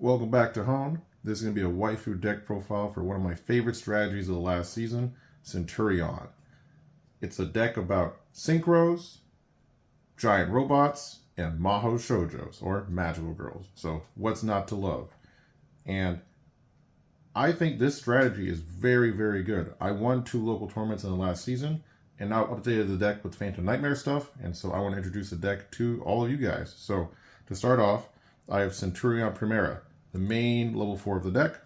Welcome back to Hone. This is going to be a waifu deck profile for one of my favorite strategies of the last season, Centur-ion. It's a deck about synchros, giant robots, and maho shoujos, or magical girls. So what's not to love? And I think this strategy is very, very good. I won 2 local tournaments in the last season, and now I've updated the deck with Phantom Nightmare stuff, and so I want to introduce the deck to all of you guys. So to start off, I have Centur-ion Primera, the main level 4 of the deck.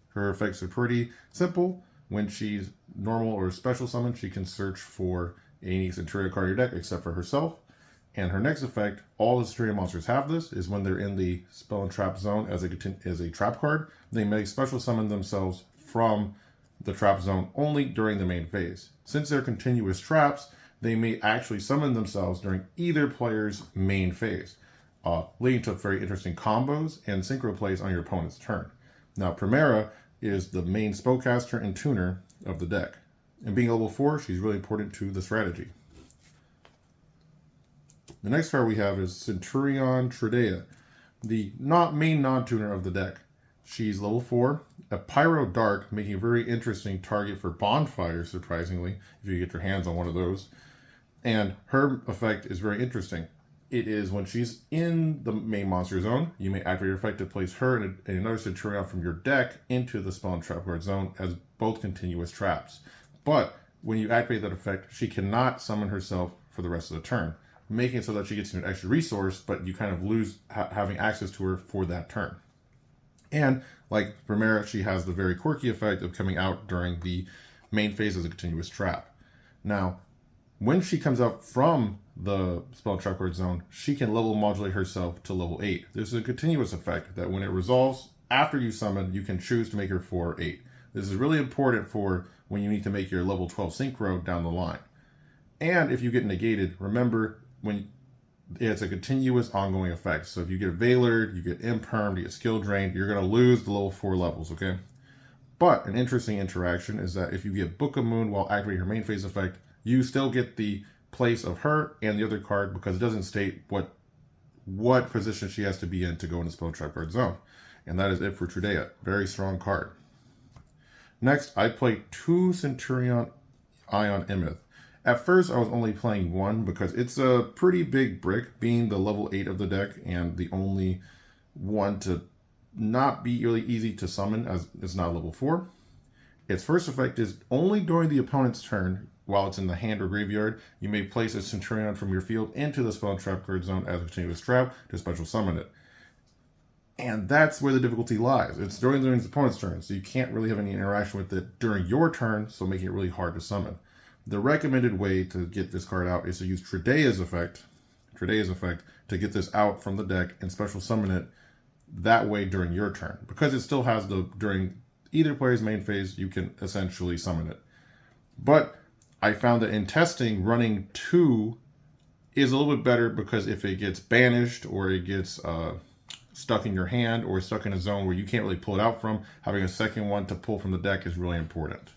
Her effects are pretty simple. When she's normal or special summon, she can search for any Centur-ion card in your deck except for herself. And her next effect, all the Centur-ion monsters have this, is when they're in the spell and trap zone as a trap card, they may special summon themselves from the trap zone only during the main phase. Since they're continuous traps, they may actually summon themselves during either player's main phase, leading to very interesting combos and synchro plays on your opponent's turn. Now, Primera is the main spellcaster and tuner of the deck. And being level 4, she's really important to the strategy. The next card we have is Centur-ion Tridea, the main non-tuner of the deck. She's level 4, a Pyro Dark, making a very interesting target for bonfires, surprisingly, if you get your hands on one of those. And her effect is very interesting. It is when she's in the main monster zone, you may activate your effect to place her and another Centur-ion from your deck into the spell and trap card zone as both continuous traps. But when you activate that effect, she cannot summon herself for the rest of the turn, making it so that she gets an extra resource, but you kind of lose having access to her for that turn. And like Primera, she has the very quirky effect of coming out during the main phase as a continuous trap. Now, when she comes out from the spell and trap card zone, she can level modulate herself to level 8. This is a continuous effect that when it resolves after you summon, you can choose to make her 4 or 8. This is really important for when you need to make your level 12 synchro down the line. And if you get negated, remember, when it's a continuous ongoing effect. So if you get Veilered, you get Impermed, you get Skill Drained, you're going to lose the level 4 levels, okay? But an interesting interaction is that if you get Book of Moon while activating her main phase effect, you still get the place of her and the other card because it doesn't state what position she has to be in to go in the spell trap card zone. And that is it for Tridea. Very strong card. Next, I play 2 Centur-ion Imith. At first, I was only playing 1 because it's a pretty big brick, being the level 8 of the deck and the only one to not be really easy to summon as it's not level 4. Its first effect is only during the opponent's turn, while it's in the hand or graveyard, you may place a Centur-ion from your field into the spell and trap card zone as a continuous trap to special summon it. And that's where the difficulty lies. It's during the opponent's turn, so you can't really have any interaction with it during your turn, so making it really hard to summon. The recommended way to get this card out is to use Tridea's effect to get this out from the deck and special summon it that way during your turn. Because it still has during either player's main phase, you can essentially summon it. But I found that in testing, running 2 is a little bit better because if it gets banished or it gets stuck in your hand or stuck in a zone where you can't really pull it out from, having a second one to pull from the deck is really important.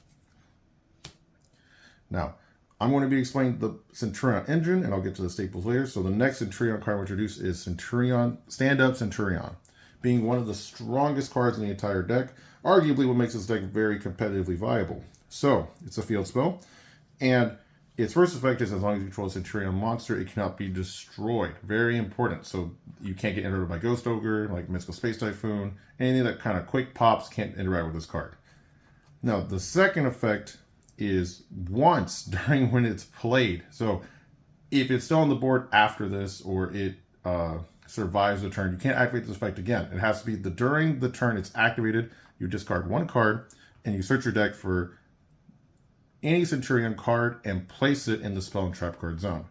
Now, I'm going to be explaining the Centur-ion engine, and I'll get to the staples later. So the next Centur-ion card we'll introduce is Centur-ion, Stand-Up Centur-ion, being one of the strongest cards in the entire deck, arguably what makes this deck very competitively viable. So, it's a field spell, and its first effect is as long as you control a Centur-ion monster, it cannot be destroyed. Very important. So you can't get interrupted by Ghost Ogre, like Mystical Space Typhoon, anything that kind of quick pops can't interact with this card. Now, the second effect is once during when it's played. So if it's still on the board after this or it survives the turn, you can't activate this effect again. It has to be during the turn it's activated, you discard 1 card and you search your deck for any Centur-ion card and place it in the spell and trap card zone.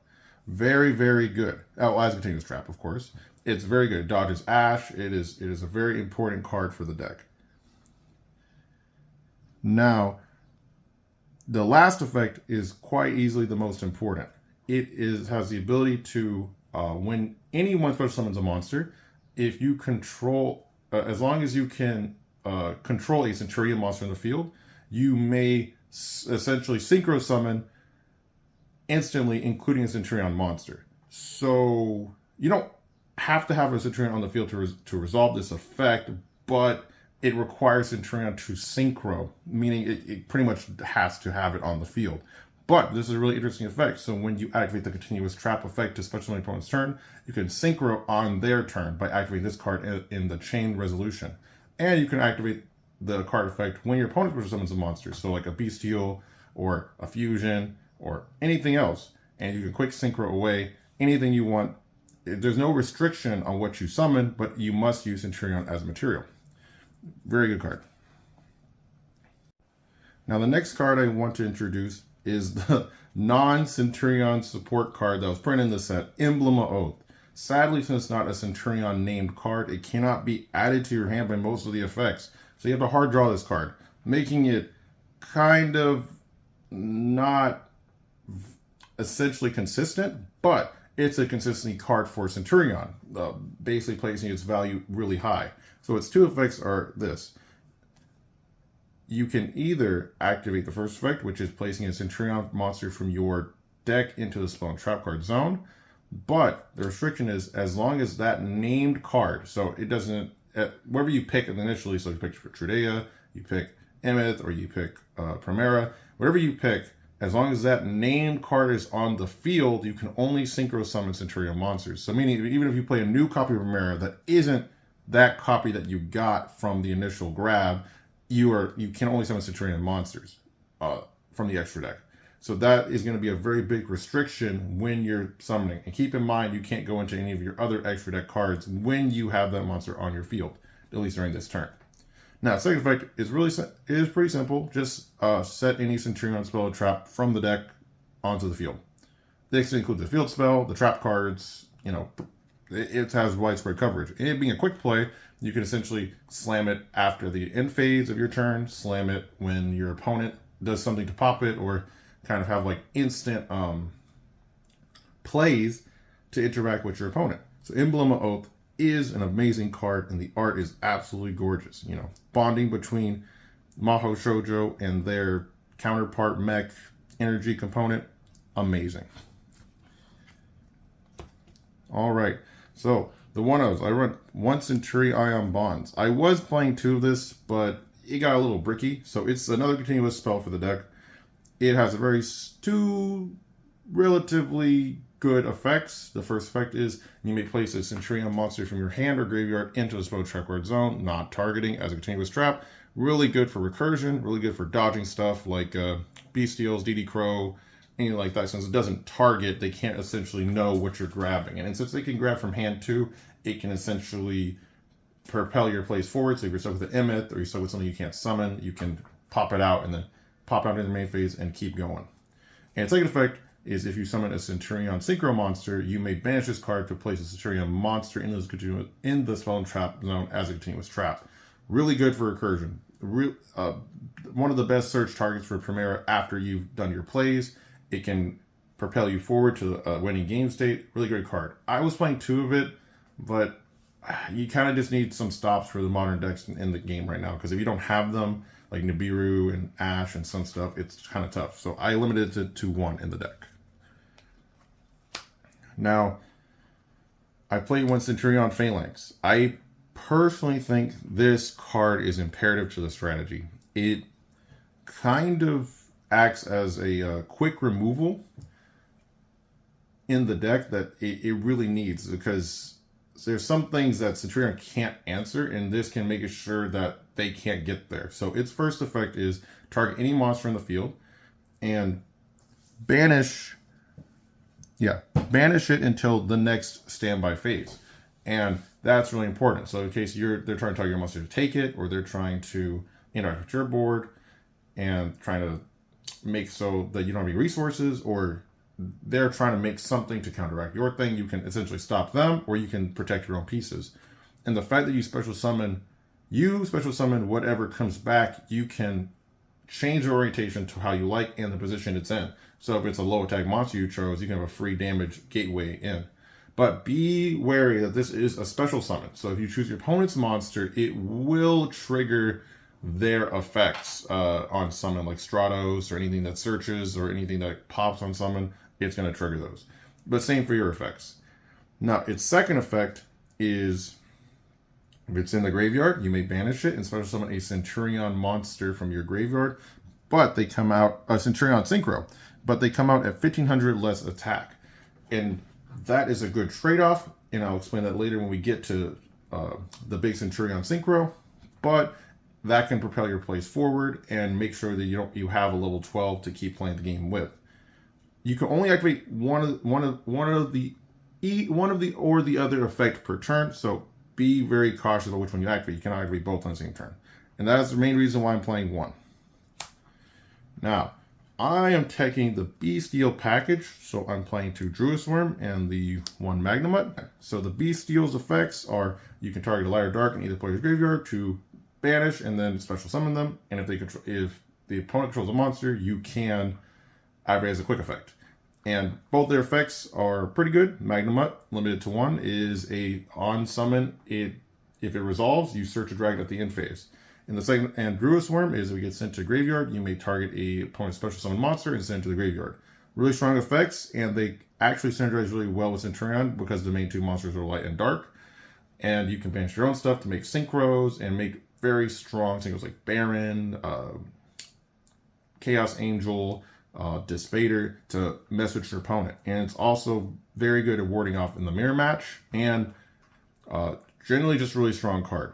Very, very good. Oh, as a continuous trap, of course. It's very good. It dodges Ash. It is a very important card for the deck. Now, the last effect is quite easily the most important. It has the ability to, when anyone special summons a monster, if you control, as long as you can control a Centur-ion monster in the field, you may essentially synchro summon instantly, including a Centur-ion monster. So you don't have to have a Centur-ion on the field to resolve this effect, but it requires Centur-ion to synchro, meaning it pretty much has to have it on the field. But this is a really interesting effect. So when you activate the continuous trap effect to special summon opponent's turn, you can synchro on their turn by activating this card in the chain resolution. And you can activate the card effect when your opponent special summons a monster. So like a bestial or a fusion or anything else. And you can quick synchro away anything you want. There's no restriction on what you summon, but you must use Centur-ion as material. Very good card. Now the next card I want to introduce is the non-Centur-ion support card that was printed in the set, Emblem of Oath. Sadly, since it's not a Centur-ion named card, it cannot be added to your hand by most of the effects. So you have to hard draw this card, making it kind of not essentially consistent, but it's a consistency card for Centur-ion, basically placing its value really high. So its two effects are this. You can either activate the first effect, which is placing a Centur-ion monster from your deck into the spell and trap card zone, but the restriction is as long as that named card, so it doesn't, wherever you pick initially, so you pick Tridea, you pick Emeth, or you pick Primera, whatever you pick, as long as that named card is on the field, you can only synchro summon Centur-ion monsters. So meaning, even if you play a new copy of Primera that isn't that copy that you got from the initial grab, you can only summon Centur-ion monsters from the extra deck. So that is going to be a very big restriction when you're summoning. And keep in mind, you can't go into any of your other extra deck cards when you have that monster on your field, at least during this turn. Now, second effect is pretty simple. Just set any Centur-ion spell or trap from the deck onto the field. This includes the field spell, the trap cards. You know, it has widespread coverage. And it being a quick play, you can essentially slam it after the end phase of your turn, slam it when your opponent does something to pop it, or kind of have like instant plays to interact with your opponent. So Emblem of Oath is an amazing card, and the art is absolutely gorgeous. You know, bonding between Maho Shoujo and their counterpart mech energy component, amazing. All right, so the one-ofs, I run one Centur-ion bonds. I was playing two of this, but it got a little bricky, so it's another continuous spell for the deck. It has two relatively good effects. The first effect is you may place a Centur-ion monster from your hand or graveyard into the spell trap card zone, not targeting, as a continuous trap. Really good for recursion, really good for dodging stuff like Bestials, DD Crow, anything like that. Since it doesn't target, they can't essentially know what you're grabbing. And since they can grab from hand too, it can essentially propel your plays forward. So if you're stuck with the Emeth or you're stuck with something you can't summon, you can pop it out and then pop out in the main phase and keep going. And second effect is if you summon a Centur-ion Synchro monster, you may banish this card to place a Centur-ion monster in the spell and trap zone as a continuous trap. Really good for recursion. One of the best search targets for Primera after you've done your plays. It can propel you forward to a winning game state. Really great card. I was playing two of it, but you kind of just need some stops for the modern decks in the game right now, because if you don't have them, like Nibiru and Ash and some stuff, it's kind of tough. So I limited it to one in the deck. Now, I played one Centur-ion Phalanx. I personally think this card is imperative to the strategy. It kind of acts as a quick removal in the deck that it really needs, because there's some things that Centur-ion can't answer, and this can make sure that they can't get there. So its first effect is target any monster in the field and banish it until the next standby phase. And that's really important. So in case they're trying to target your monster to take it, or they're trying to interact with your board and trying to make so that you don't have any resources, or they're trying to make something to counteract your thing, you can essentially stop them, or you can protect your own pieces. And the fact that you special summon whatever comes back, you can change the orientation to how you like and the position it's in. So if it's a low attack monster you chose, you can have a free damage gateway in. But be wary that this is a special summon. So if you choose your opponent's monster, it will trigger their effects on summon, like Stratos or anything that searches or anything that pops on summon. It's going to trigger those. But same for your effects. Now, its second effect is If it's in the graveyard, you may banish it and special summon a Centur-ion monster from your graveyard. But they come out, a Centur-ion Synchro, but they come out at 1500 less attack. And that is a good trade-off, and I'll explain that later when we get to the big Centur-ion Synchro. But that can propel your plays forward and make sure that you have a level 12 to keep playing the game with. You can only activate one of the other effect per turn, so be very cautious about which one you activate. You cannot activate both on the same turn. And that is the main reason why I'm playing one. Now, I am taking the Beasteel package, so I'm playing 2 Druid's Worm and the 1 Magnemite. So the Beasteel's effects are you can target a light or dark in either player's graveyard to banish and then special summon them. And if the opponent controls a monster, you can activate as a quick effect. And both their effects are pretty good. Magnemite, limited to 1, is a on summon. If it resolves, you search a dragon at the end phase. In the second, and Druid's Worm is if it gets sent to the graveyard, you may target a opponent's special summon monster and send it to the graveyard. Really strong effects, and they actually synergize really well with Centur-ion because the main 2 monsters are light and dark. And you can banish your own stuff to make synchros and make very strong synchros like Baron, Chaos Angel, Dispater to mess with your opponent. And it's also very good at warding off in the mirror match, and generally just a really strong card.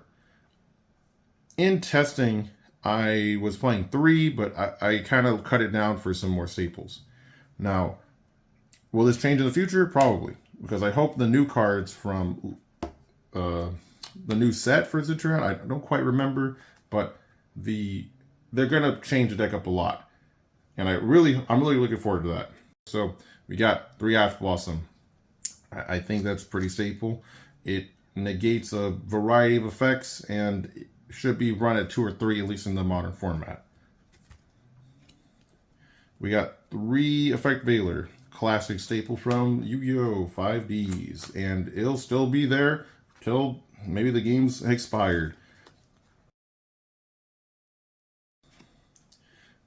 In testing, I was playing 3, but I kind of cut it down for some more staples. Now, will this change in the future? Probably, because I hope the new cards from the new set for Centur-ion, I don't quite remember, but they're going to change the deck up a lot. And I'm really looking forward to that. So we got 3 Ash Blossom. I think that's pretty staple. It negates a variety of effects and should be run at 2 or 3, at least in the modern format. We got 3 Effect Veiler, classic staple from Yu-Gi-Oh! 5Ds, and it'll still be there till maybe the game's expired.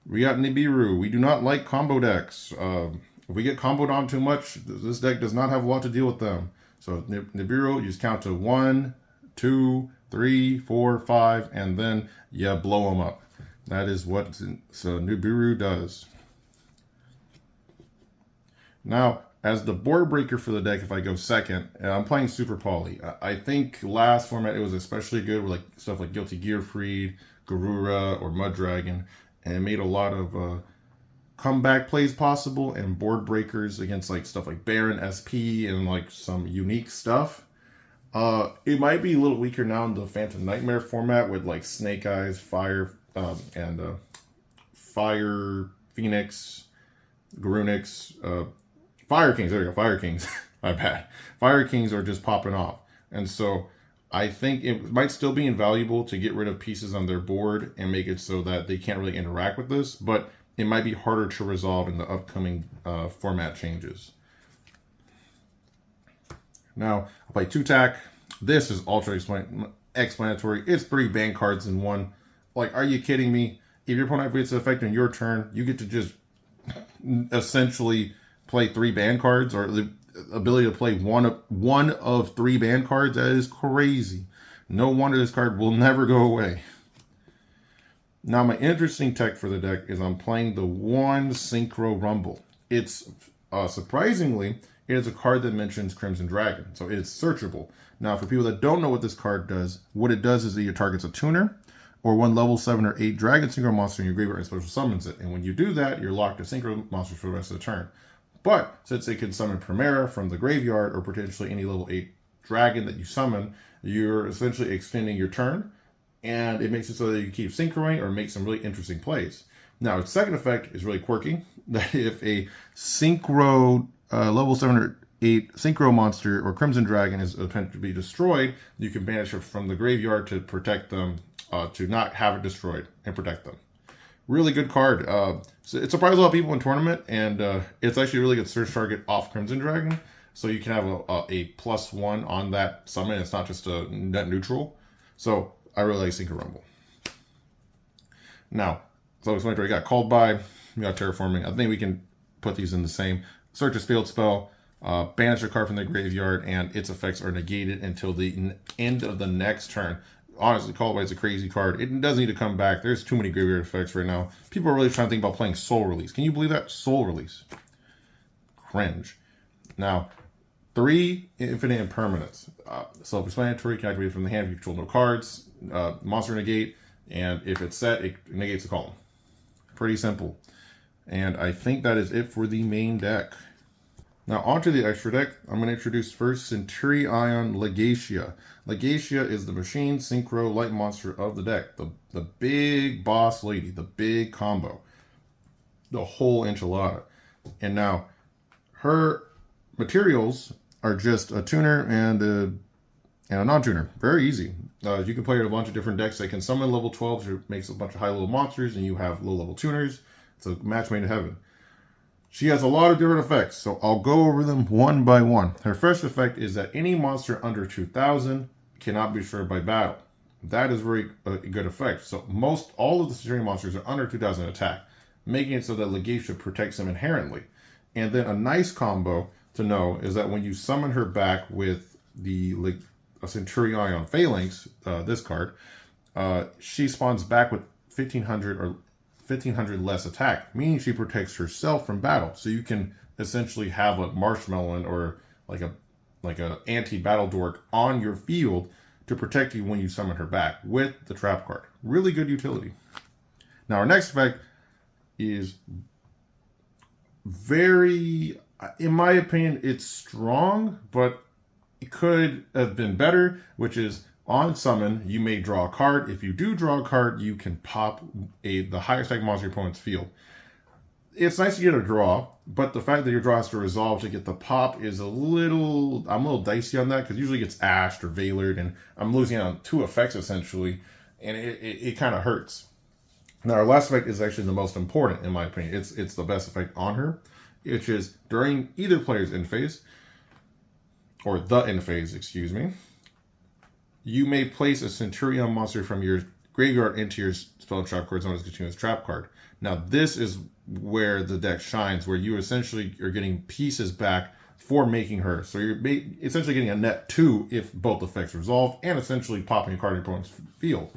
We got Nibiru. We do not like combo decks. If we get comboed on too much, this deck does not have a lot to deal with them. So Nibiru, you just count to 1, 2, 3, 4, 5, and then you blow them up. That is what Nibiru does. Now, as the board breaker for the deck, if I go second, I'm playing Super Poly. I think last format it was especially good with stuff like Guilty Gear Freed, Garura, or Mud Dragon, and it made a lot of comeback plays possible and board breakers against stuff like Baron, SP, and some unique stuff. It might be a little weaker now in the Phantom Nightmare format with Snake Eyes, Fire, and Fire Phoenix, Garunix, Fire Kings. There we go, Fire Kings. My bad. Fire Kings are just popping off, and so I think it might still be invaluable to get rid of pieces on their board and make it so that they can't really interact with this, but it might be harder to resolve in the upcoming format changes. Now, I'll play 2-tack. This is ultra explanatory. It's 3 ban cards in 1. Are you kidding me? If your opponent activates the effect on your turn, you get to just essentially play 3 ban cards, or the ability to play one of 3 ban cards. That is crazy. No wonder this card will never go away. Now, my interesting tech for the deck is I'm playing the 1 Synchro Rumble. It's surprisingly, it is a card that mentions Crimson Dragon, so it's searchable. Now, for people that don't know what this card does, what it does is that it targets a tuner or 1 level 7 or 8 Dragon Synchro monster in your graveyard and special summons it. And when you do that, you're locked to Synchro monsters for the rest of the turn. But since it can summon Primera from the graveyard or potentially any level 8 dragon that you summon, you're essentially extending your turn, and it makes it so that you can keep synchroing or make some really interesting plays. Now, its second effect is really quirky, that if a Synchro level 7 or 8 Synchro monster or Crimson Dragon is attempted to be destroyed, you can banish it from the graveyard to protect them, to not have it destroyed and protect them. Really good card. So it surprised a lot of people in tournament, and it's actually a really good search target off Crimson Dragon. So you can have a +1 on that summon. It's not just a net neutral. So I really like Synchro Rumble. Now, so we got Called By, we got Terraforming. I think we can put these in the same. Search is field spell. banish a card from the graveyard, and its effects are negated until the end of the next turn. Honestly, Call By is a crazy card. It doesn't need to come back. There's too many graveyard effects right now. People are really trying to think about playing Soul Release. Can you believe that? Soul Release. Cringe. Now, 3 infinite impermanents. Self-explanatory, can activate from the hand if you control no cards. Monster negate, and if it's set, it negates the column. Pretty simple. And I think that is it for the main deck. Now onto the extra deck. I'm going to introduce first Centur-ion Legacia. Legacia is the machine synchro light monster of the deck. The big boss lady, the big combo. The whole enchilada. And now her materials are just a tuner and a non-tuner. Very easy. You can play it in a bunch of different decks. They can summon level 12s, which makes a bunch of high-level monsters, and you have low-level tuners. It's a match made in heaven. She has a lot of different effects, so I'll go over them one by one. Her first effect is that any monster under 2,000 cannot be destroyed by battle. That is very a good effect. So all of the Centurion monsters are under 2,000 attack, making it so that Legacia protects them inherently. And then a nice combo to know is that when you summon her back with the Centur-ion Phalanx, this card, she spawns back with 1,500 or 1,500 less attack, meaning she protects herself from battle. So you can essentially have a Marshmallow or like a anti-battle dork on your field to protect you when you summon her back with the trap card. Really good utility. Now our next effect is very, in my opinion, it's strong, but it could have been better, which is on summon, you may draw a card. If you do draw a card, you can pop the highest attack monster in your opponent's field. It's nice to get a draw, but the fact that your draw has to resolve to get the pop is I'm a little dicey on that, because usually it gets ashed or veilered, and I'm losing out on 2 effects essentially, and it kind of hurts. Now our last effect is actually the most important in my opinion. It's the best effect on her, which is during either player's end phase, or the end phase, excuse me. You may place a Centur-ion monster from your graveyard into your spell trap card, known as continuous trap card. Now this is where the deck shines, where you essentially are getting pieces back for making her. So you're essentially getting a net 2 if both effects resolve, and essentially popping a card in your opponent's field.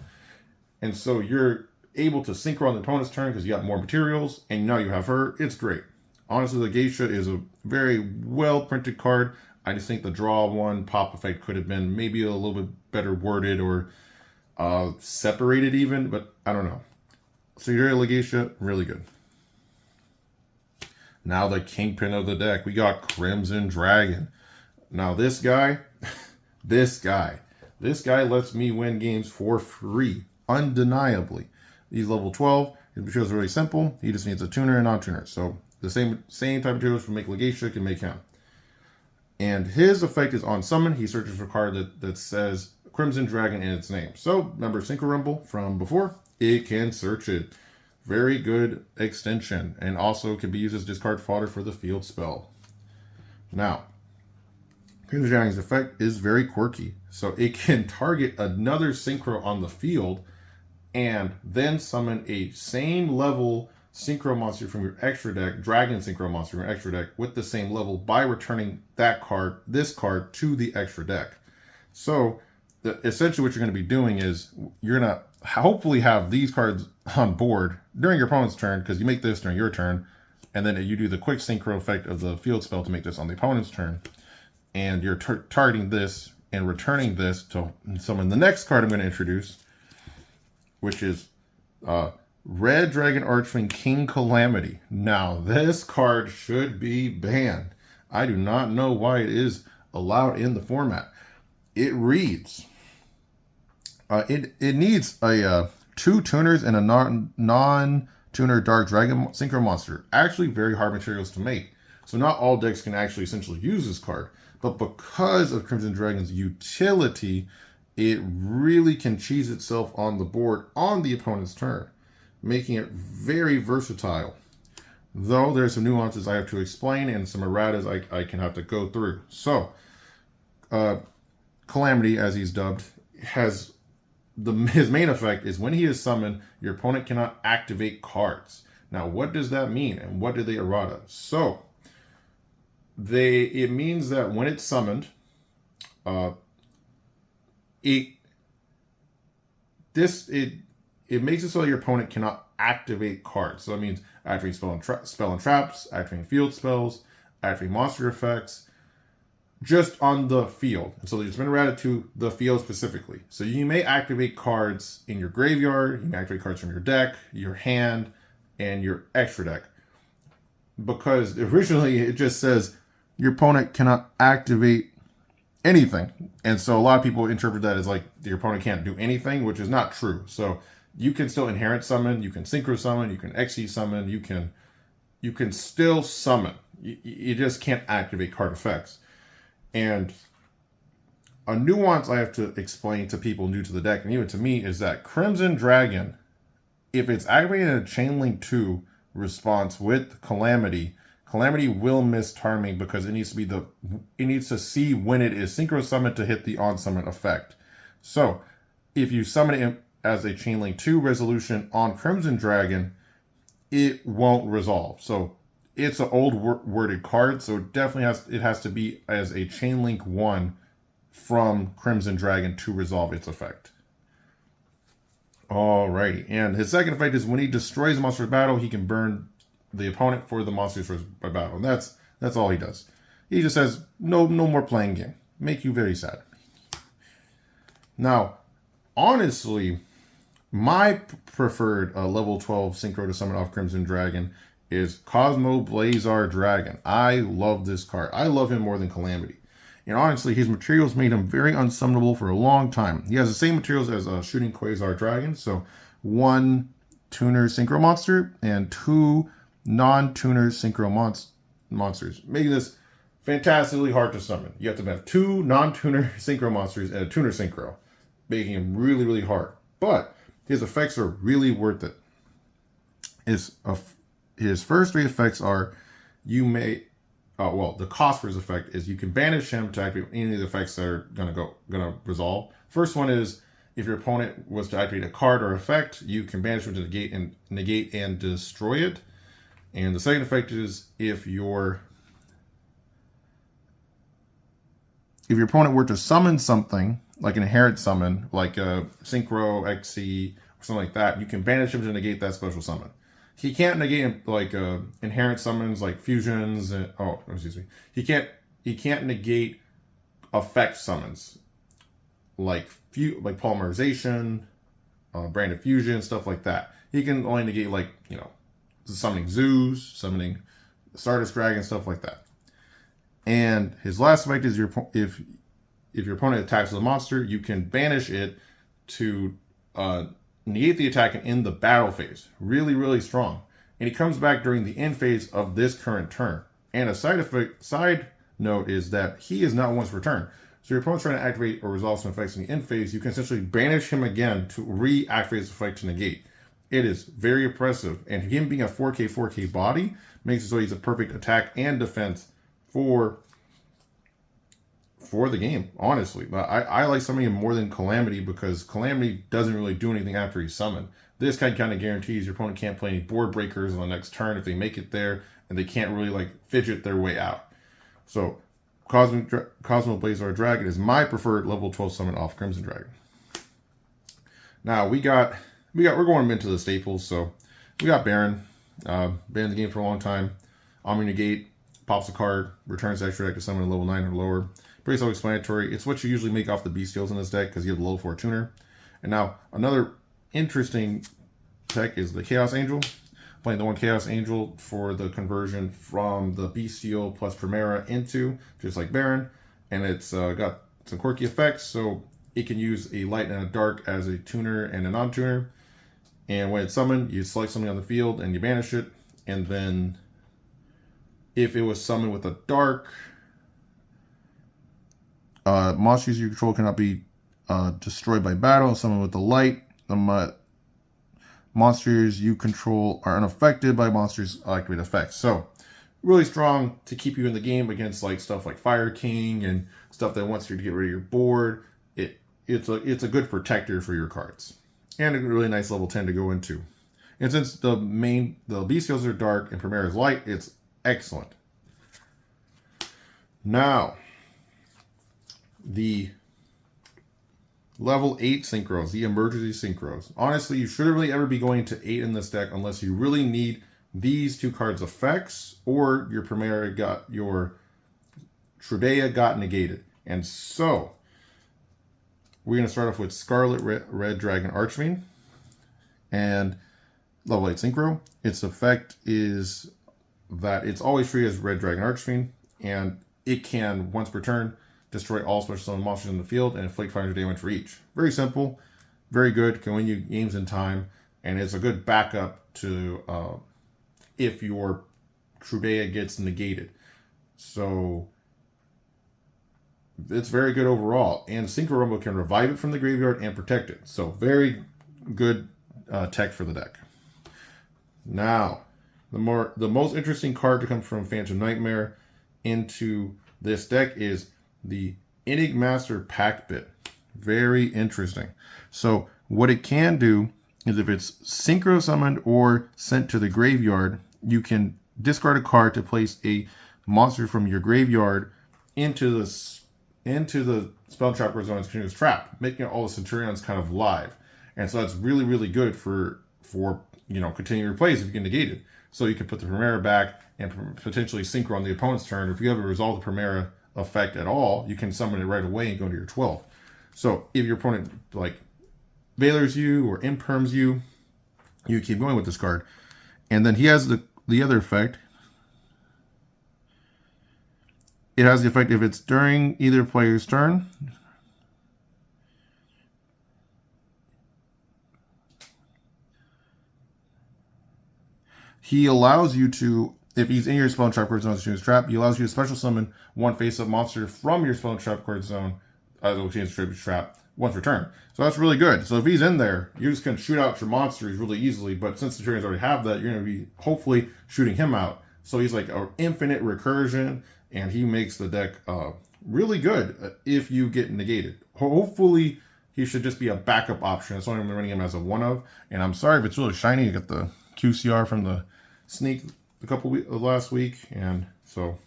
And so you're able to synchro on the opponent's turn because you got more materials, and now you have her. It's great. Honestly, Legacia is a very well printed card. I just think the draw 1 pop effect could have been maybe a little bit better worded or separated even, but I don't know. So your Legacia, really good. Now the kingpin of the deck, we got Crimson Dragon. Now this guy, this guy lets me win games for free, undeniably. He's level 12. His materials are really simple. He just needs a tuner and non-tuner. So the same type of materials from make Legacia can make him. And his effect is on summon. He searches for a card that says Crimson Dragon in its name. So remember Synchro Rumble from before? It can search it. Very good extension. And also can be used as discard fodder for the field spell. Now, Crimson Dragon's effect is very quirky. So it can target another Synchro on the field and then summon a same level Synchro monster from your extra deck, Dragon Synchro monster from your extra deck with the same level by returning this card to the extra deck. So essentially what you're going to be doing is you're going to hopefully have these cards on board during your opponent's turn, because you make this during your turn, and then you do the quick synchro effect of the field spell to make this on the opponent's turn, and you're targeting this and returning this to summon the next card I'm going to introduce, which is Red Dragon Archfiend King Calamity. Now this card should be banned. I do not know why it is allowed in the format. It reads, it needs a 2 tuners and a non-tuner Dark Dragon Synchro monster. Actually very hard materials to make. So not all decks can actually essentially use this card. But because of Crimson Dragon's utility, it really can cheese itself on the board on the opponent's turn, making it very versatile. Though there's some nuances I have to explain and some erratas I can have to go through. So, Calamity, as he's dubbed, has his main effect is when he is summoned, your opponent cannot activate cards. Now, what does that mean, and what do they errata? So, it means that when it's summoned, uh, it it makes it so your opponent cannot activate cards. So that means activating spell and traps, activating field spells, activating monster effects, just on the field. And so it's been routed to the field specifically. So you may activate cards in your graveyard, you may activate cards from your deck, your hand, and your extra deck. Because originally it just says your opponent cannot activate anything. And so a lot of people interpret that as like your opponent can't do anything, which is not true. So you can still inherent summon, you can synchro summon, you can XE summon, you can still summon. You just can't activate card effects. And a nuance I have to explain to people new to the deck, and even to me, is that Crimson Dragon, if it's activated in a Chain Link 2 response with Calamity, Calamity will miss timing because it needs to see when it is synchro summoned to hit the on summon effect. So if you summon it as a Chain Link 2 resolution on Crimson Dragon, it won't resolve. So it's an old worded card, so it definitely has to be as a Chain Link 1 from Crimson Dragon to resolve its effect. Alrighty, and his second effect is when he destroys a monster in battle, he can burn the opponent for the monster destroyed by battle. And that's all he does. He just says, no more playing game. Make you very sad. Now, honestly, my preferred level 12 synchro to summon off Crimson Dragon is Cosmo Blazar Dragon. I love this card. I love him more than Calamity. And honestly, his materials made him very unsummonable for a long time. He has the same materials as Shooting Quasar Dragon. So 1 tuner synchro monster and 2 non-tuner synchro monsters, making this fantastically hard to summon. You have to have 2 non-tuner synchro monsters and a tuner synchro, making him really, really hard. But his effects are really worth it. His first 3 effects are, the cost for his effect is you can banish him to activate any of the effects that are gonna resolve. First one is if your opponent was to activate a card or effect, you can banish him to negate and destroy it. And the second effect is if your opponent were to summon something, like an inherent summon, like a Synchro, XC, or something like that, you can banish him to negate that special summon. He can't negate like inherent summons like fusions. He can't negate effect summons like polymerization, branded fusion, stuff like that. He can only negate like summoning zoos, summoning Stardust Dragon, stuff like that. And his last effect is if your opponent attacks with a monster, you can banish it to negate the attack and end the battle phase. Really, really strong. And he comes back during the end phase of this current turn. And a side note is that he is not once per turn. So your opponent's trying to activate or resolve some effects in the end phase, you can essentially banish him again to reactivate his effect to negate. It is very oppressive. And him being a 4K body makes it so he's a perfect attack and defense for the game, honestly. But I like summoning him more than Calamity because Calamity doesn't really do anything after he's summoned. This kind of guarantees your opponent can't play any board breakers on the next turn if they make it there, and they can't really fidget their way out. So Cosmo Blazar Dragon is my preferred level 12 summon off Crimson Dragon. Now we're going into the staples. So we got Baron, been in the game for a long time. Omni Negate, pops a card, returns extra deck to summon a level 9 or lower. Pretty self-explanatory. It's what you usually make off the bestials in this deck because you have the level 4 tuner. And now another interesting tech is the Chaos Angel. Playing the 1 Chaos Angel for the conversion from the bestial plus Primera into, just like Baron. And it's got some quirky effects, so it can use a light and a dark as a tuner and a non-tuner. And when it's summoned, you select something on the field and you banish it. And then if it was summoned with a dark, monsters you control cannot be destroyed by battle. Summoned with the light, the monsters you control are unaffected by monsters activate effects. So really strong to keep you in the game against stuff like Fire King and stuff that wants you to get rid of your board. It's a good protector for your cards. And a really nice level 10 to go into. And since the bestials are dark and Primera is light, it's excellent. Now, the level 8 synchros, the emergency synchros. Honestly, you shouldn't really ever be going to 8 in this deck unless you really need these 2 cards effects, or your Primera got, your Tridea got negated. And so, we're going to start off with Scarlet Red Dragon Archfiend. And level 8 synchro. Its effect is that it's always free as Red Dragon Archfiend, and it can, once per turn, destroy all special summon monsters in the field and inflict 500 damage for each. Very simple, very good, can win you games in time, and it's a good backup to if your Tridea gets negated. So it's very good overall, and Synchro Rumble can revive it from the graveyard and protect it. So very good tech for the deck. Now, the most interesting card to come from Phantom Nightmare into this deck is the Enigmaster Pact Bit. Very interesting. So what it can do is, if it's synchro summoned or sent to the graveyard, you can discard a card to place a monster from your graveyard into the spell trap or zone's continuous trap, making all the Centurions kind of live. And so that's really, really good for continuing your plays if you get negated. So you can put the Primera back and potentially synchro on the opponent's turn. If you haven't resolved the Primera effect at all, you can summon it right away and go to your 12th. So if your opponent like Valors you or imperms you, you keep going with this card. And then he has the other effect. It has the effect if it's during either player's turn. He allows you to, if he's in your spell and trap card zone, his trap, he allows you to special summon one face-up monster from your spell and trap card zone as a change trap once per turn. So that's really good. So if he's in there, you're just going to shoot out your monsters really easily. But since the Centurions already have that, you're going to be hopefully shooting him out. So he's like an infinite recursion, and he makes the deck really good if you get negated. Hopefully, he should just be a backup option. That's why I'm running him as a one of. And I'm sorry if it's really shiny. You got the QCR from the sneak last week, and so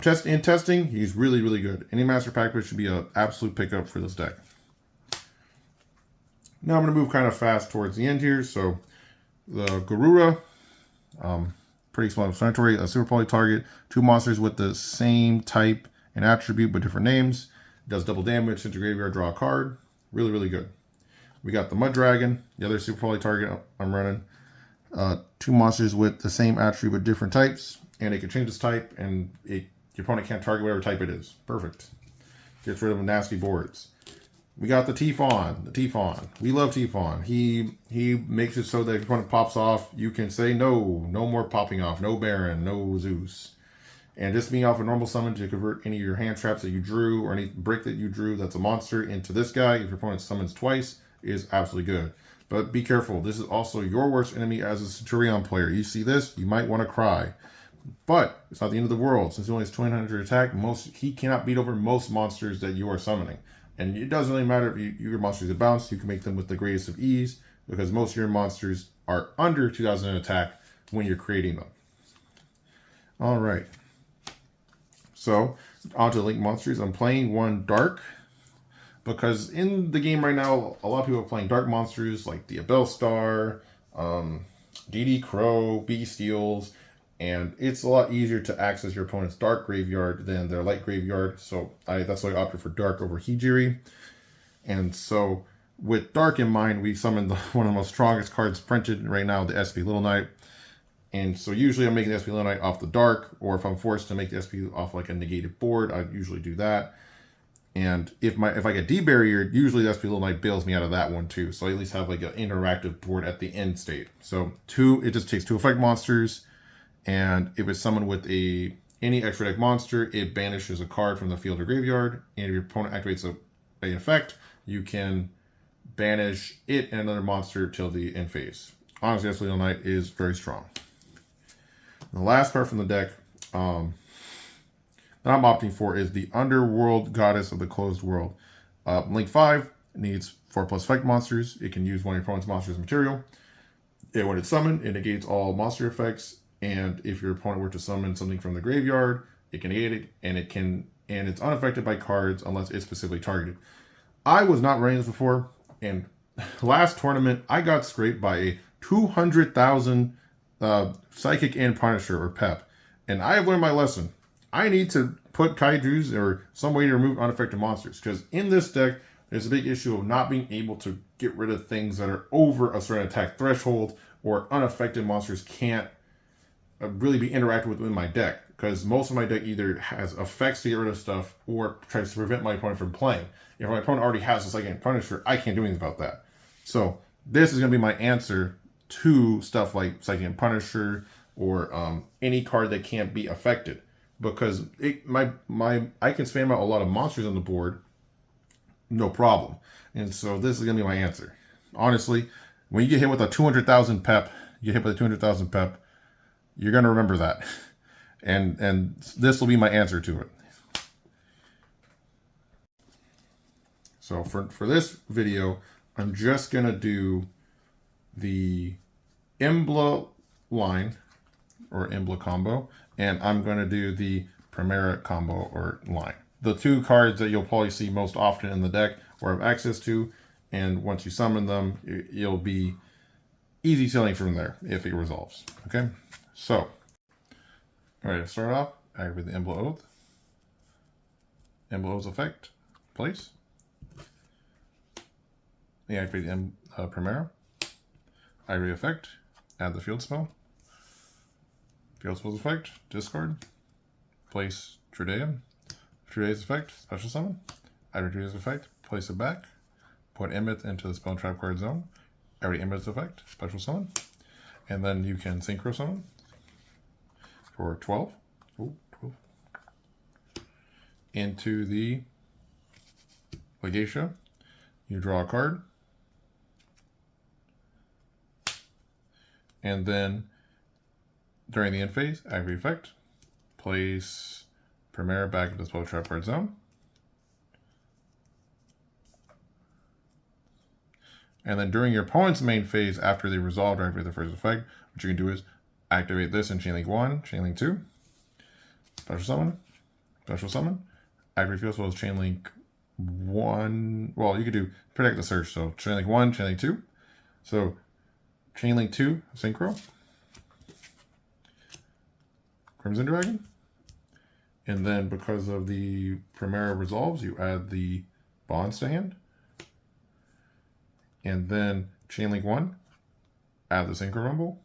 testing, he's really, really good. Any Master Pact Bit should be an absolute pickup for this deck. Now I'm going to move kind of fast towards the end here. So the Garura, pretty explanatory. A super poly target, 2 monsters with the same type and attribute but different names. Does double damage, into graveyard, draw a card. Really, really good. We got the Mud Dragon, the other super poly target I'm running. 2 monsters with the same attribute but different types, and it can change its type, and your opponent can't target whatever type it is. Perfect. Gets rid of nasty boards. We got the T-Fawn. We love T-Fawn. He makes it so that if your opponent pops off, you can say no more popping off, no Baron, no Zeus. And just being off a normal summon to convert any of your hand traps that you drew or any brick that you drew that's a monster into this guy, if your opponent summons twice, is absolutely good. But be careful, this is also your worst enemy as a Centur-ion player. You see this, you might want to cry. But it's not the end of the world. Since he only has 200 attack, he cannot beat over most monsters that you are summoning. And it doesn't really matter if your monsters are bounced, you can make them with the greatest of ease, because most of your monsters are under 2,000 in attack when you're creating them. Alright. So, on to Link Monsters. I'm playing one Dark, because in the game right now, a lot of people are playing dark monsters like the Abelstar, DD Crow, Beastials, and it's a lot easier to access your opponent's dark graveyard than their light graveyard. So that's why I opted for dark over Hijiri. And so with dark in mind, we summoned one of the most strongest cards printed right now, the SP Little Knight. And so usually I'm making the SP Little Knight off the dark, or if I'm forced to make the SP off like a negated board, I usually do that. And if I get debarriered, usually the SP Little Knight bails me out of that one too. So I at least have like an interactive board at the end state. So it just takes 2 effect monsters, and if it's summoned with any extra deck monster, it banishes a card from the field or graveyard. And if your opponent activates an effect, you can banish it and another monster till the end phase. Honestly, SP Little Knight is very strong. The last card from the deck that I'm opting for is the Underworld Goddess of the Closed World. Link 5 needs 4+ effect monsters. It can use one of your opponent's monsters as material. And when it's summoned, it negates all monster effects. And if your opponent were to summon something from the graveyard, it can negate it, and it's unaffected by cards unless it's specifically targeted. I was not running this before, and last tournament I got scraped by a 200,000 Psychic and Punisher, or PEP, and I have learned my lesson. I need to put kaijus or some way to remove unaffected monsters, because in this deck there's a big issue of not being able to get rid of things that are over a certain attack threshold, or unaffected monsters can't really be interacted with in my deck, because most of my deck either has effects to get rid of stuff or tries to prevent my opponent from playing. If my opponent already has a Psychic and Punisher, I can't do anything about that. So this is going to be my answer to stuff like Psychic and Punisher, or any card that can't be affected, because I can spam out a lot of monsters on the board, no problem. And so this is going to be my answer. Honestly, when you get hit with a 200,000 PEP, you get hit with a 200,000 PEP, you're going to remember that. And this will be my answer to it. So for this video, I'm just going to do the Embla line, or Embla combo, and I'm going to do the Primera combo, or line. The two cards that you'll probably see most often in the deck or have access to, and once you summon them, you'll be easy sailing from there if it resolves. Okay, so all right, to start off, activate the Embla Oath. Embla Oath's effect, place. Activate the Primera. Activate effect, add the field spell. Field spell's effect, discard. Place Trudea. Trudea's effect, special summon. Activate Trudea's effect, place it back. Put Emmett into the spell trap card zone. Activate Emmett's effect, special summon. And then you can synchro summon for 12. Ooh, 12. Into the Legatia. You draw a card. And then during the end phase, activate effect, place Primera back into the spell trap card zone. And then during your opponent's main phase, after they resolve or activate the first effect, what you can do is activate this in Chainlink 1, Chainlink 2, special summon, activate field spell is Chainlink 1, well, you could do Protect the Search, so Chainlink 1, Chainlink 2, so Chainlink 2, Synchro, Crimson Dragon, and then because of the Primera resolves, you add the Bonds to hand, and then Chainlink 1, add the Synchro Rumble,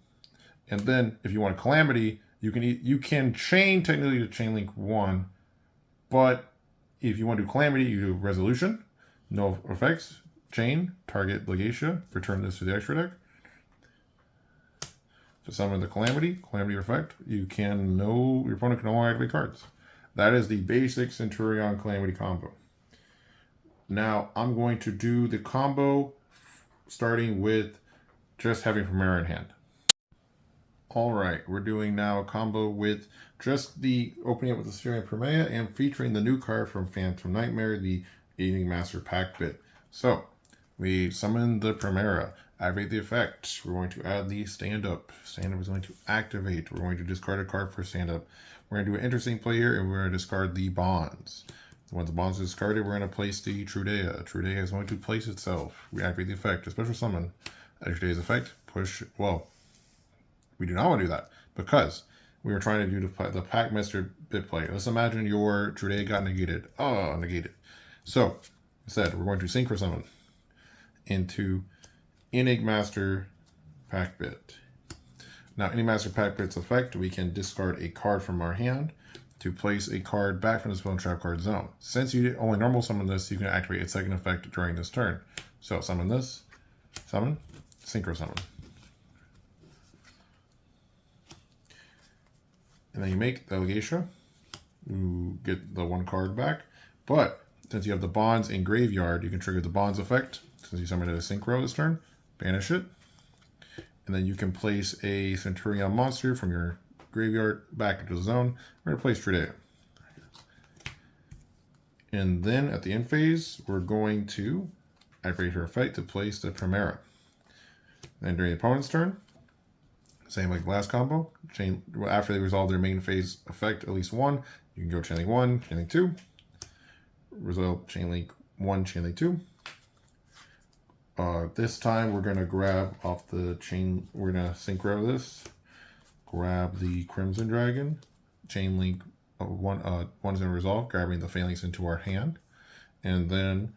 and then if you want Calamity, you can chain technically to Chainlink 1, but if you want to do Calamity, you do Resolution, no effects, chain, target Legatia, return this to the extra deck. To summon the Calamity effect, your opponent can no longer activate cards. That is the basic Centur-ion Calamity combo. Now, I'm going to do the combo starting with just having Primera in hand. All right, we're doing now a combo with just the opening up with the Centur-ion Primera and featuring the new card from Phantom Nightmare, the Enigmaster Pack Bit. So, we summon the Primera. Activate the effect. We're going to add the stand-up. Stand-up is going to activate. We're going to discard a card for stand-up. We're going to do an interesting play here, and we're going to discard the bonds. Once the bonds are discarded, we're going to place the Trudea. Trudea is going to place itself. We activate the effect. A special summon. At Trudea's effect, push. Well, we do not want to do that because we were trying to do the Packmaster bit play. Let's imagine your Trudea got negated. Oh, negated. So, instead, we're going to synchro summon into Enigmaster Pack Bit. Now, Enigmaster Pack Bit's effect, we can discard a card from our hand to place a card back from the spell and trap card zone. Since you only normal summon this, you can activate its second effect during this turn. So, summon this, summon, synchro summon. And then you make the Legatia. You get the one card back. But since you have the bonds in graveyard, you can trigger the bonds effect. Since you summoned a synchro this turn, banish it. And then you can place a Centur-ion monster from your graveyard back into the zone. We're going to place Trudea. And then at the end phase, we're going to activate her effect to place the Primera. Then during the opponent's turn, same like last combo, after they resolve their main phase effect, at least one, You can go chain link 1, chain link 2. Result chain link 1, chain link 2. This time we're going to grab off the chain, we're going to synchro this. Grab the Crimson Dragon. Chain link one's going to resolve, grabbing the phalanx into our hand. And then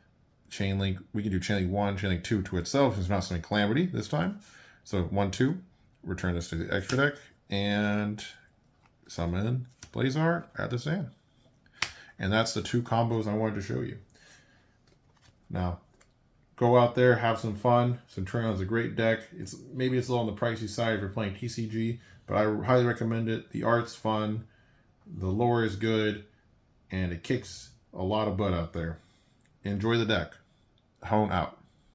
chain link, we can do chain link 1, chain link 2 to itself. It's not summoning Calamity this time. So 1, 2, return this to the extra deck, and summon Blazar at the stand. And that's the 2 combos I wanted to show you. Now, go out there, have some fun. Centur-ion is a great deck. Maybe it's a little on the pricey side if you're playing TCG, but I highly recommend it. The art's fun, the lore is good, and it kicks a lot of butt out there. Enjoy the deck. Hone out.